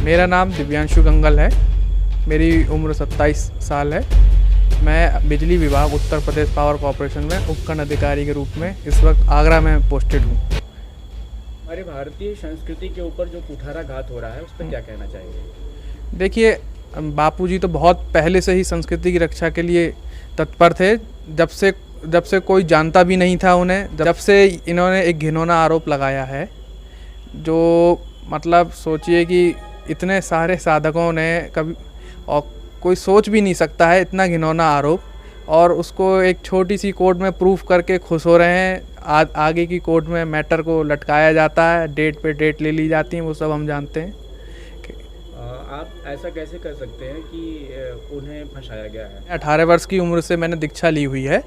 मेरा नाम दिव्यांशु गंगल है। मेरी उम्र 27 साल है। मैं बिजली विभाग उत्तर प्रदेश पावर कॉरपोरेशन में उपखंड अधिकारी के रूप में इस वक्त आगरा में पोस्टेड हूँ। हमारी भारतीय संस्कृति के ऊपर जो कुठाराघात हो रहा है उस पर क्या कहना चाहेंगे? देखिए, बापूजी तो बहुत पहले से ही संस्कृति की रक्षा के लिए तत्पर थे। जब से कोई जानता भी नहीं था उन्हें, जब से इन्होंने एक घिनौना आरोप लगाया है, जो मतलब सोचिए कि इतने सारे साधकों ने कभी, और कोई सोच भी नहीं सकता है इतना घिनौना आरोप, और उसको एक छोटी सी कोर्ट में प्रूफ करके खुश हो रहे हैं। आगे की कोर्ट में मैटर को लटकाया जाता है, डेट पे डेट ले ली जाती है, वो सब हम जानते हैं। आप ऐसा कैसे कर सकते हैं कि उन्हें फंसाया गया है? 18 वर्ष की उम्र से मैंने दीक्षा ली हुई है,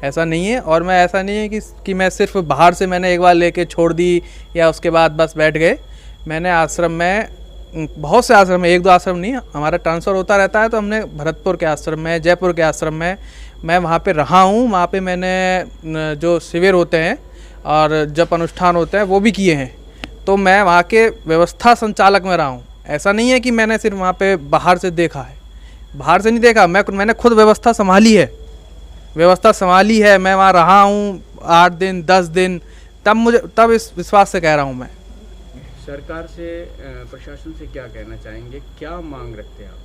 ऐसा नहीं है। और मैं ऐसा नहीं है कि मैं सिर्फ बाहर से मैंने एक बार लेके छोड़ दी या उसके बाद बस बैठ गए। मैंने आश्रम में, बहुत से आश्रम में, एक दो आश्रम नहीं, हमारा ट्रांसफ़र होता रहता है, तो हमने भरतपुर के आश्रम में, जयपुर के आश्रम में मैं वहाँ पे रहा हूँ। वहाँ पे मैंने जो शिविर होते हैं और जप अनुष्ठान होते हैं वो भी किए हैं। तो मैं वहाँ के व्यवस्था संचालक में रहा हूँ। ऐसा नहीं है कि मैंने सिर्फ वहाँ पे बाहर से देखा है, बाहर से नहीं देखा, मैंने खुद व्यवस्था संभाली है। मैं वहाँ रहा हूँ 8 दिन 10 दिन, तब इस विश्वास से कह रहा हूँ। मैं सरकार से, प्रशासन से क्या कहना चाहेंगे, क्या मांग रखते हैं आप?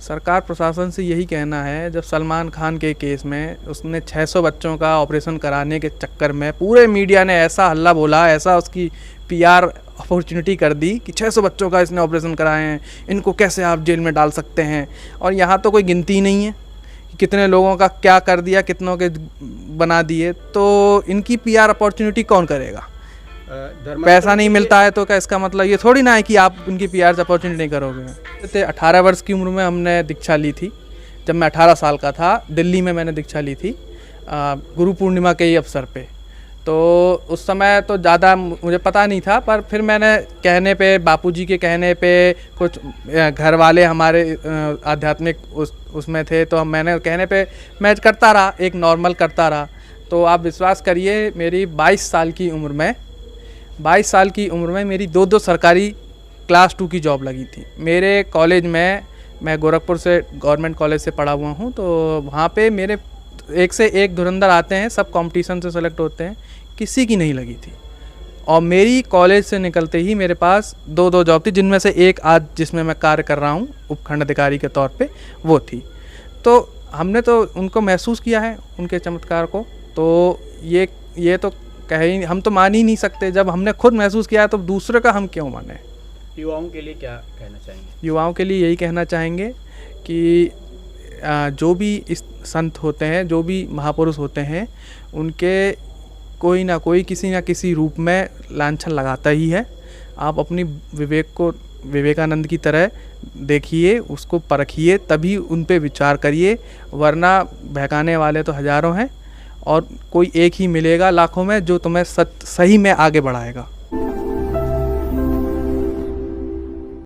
सरकार प्रशासन से यही कहना है, जब सलमान खान के केस में उसने 600 बच्चों का ऑपरेशन कराने के चक्कर में पूरे मीडिया ने ऐसा हल्ला बोला, ऐसा उसकी पीआर अपॉर्चुनिटी कर दी कि 600 बच्चों का इसने ऑपरेशन कराए हैं, इनको कैसे आप जेल में डाल सकते हैं। और यहाँ तो कोई गिनती नहीं है कि कितने लोगों का क्या कर दिया, कितनों के बना दिए। तो इनकी पीआर अपॉर्चुनिटी कौन करेगा? पैसा नहीं मिलता है तो क्या इसका मतलब ये थोड़ी ना है कि आप उनकी पीआर से अपॉर्चुनिटी नहीं करोगे। 18 वर्ष की उम्र में हमने दीक्षा ली थी। जब मैं 18 साल का था, दिल्ली में मैंने दीक्षा ली थी गुरु पूर्णिमा के ही अवसर पे। तो उस समय तो ज़्यादा मुझे पता नहीं था, पर फिर मैंने कहने पे, बापूजी के कहने पे, कुछ घर वाले हमारे आध्यात्मिक उसमें थे, तो मैंने कहने पे मैं करता रहा, एक नॉर्मल करता रहा। तो आप विश्वास करिए, मेरी 22 साल की उम्र में मेरी 2 सरकारी क्लास 2 की जॉब लगी थी। मेरे कॉलेज में, मैं गोरखपुर से गवर्नमेंट कॉलेज से पढ़ा हुआ हूँ, तो वहाँ पे मेरे एक से एक धुरंधर आते हैं, सब कंपटीशन से सेलेक्ट होते हैं, किसी की नहीं लगी थी। और मेरी कॉलेज से निकलते ही मेरे पास 2 जॉब थी, जिनमें से एक आज जिसमें मैं कार्य कर रहा हूँ उपखंड अधिकारी के तौर पे, वो थी। तो हमने तो उनको महसूस किया है, उनके चमत्कार को। तो ये तो हम तो मान ही नहीं सकते। जब हमने खुद महसूस किया है तो दूसरे का हम क्यों माने। युवाओं के लिए क्या कहना चाहेंगे? युवाओं के लिए यही कहना चाहेंगे कि जो भी इस संत होते हैं, जो भी महापुरुष होते हैं, उनके कोई ना कोई किसी ना किसी रूप में लांछन लगाता ही है। आप अपनी विवेक को विवेकानंद की तरह देखिए, उसको परखिए, तभी उन पे विचार करिए, वरना बहकाने वाले तो हज़ारों हैं और कोई एक ही मिलेगा लाखों में जो तुम्हें सही में आगे बढ़ाएगा।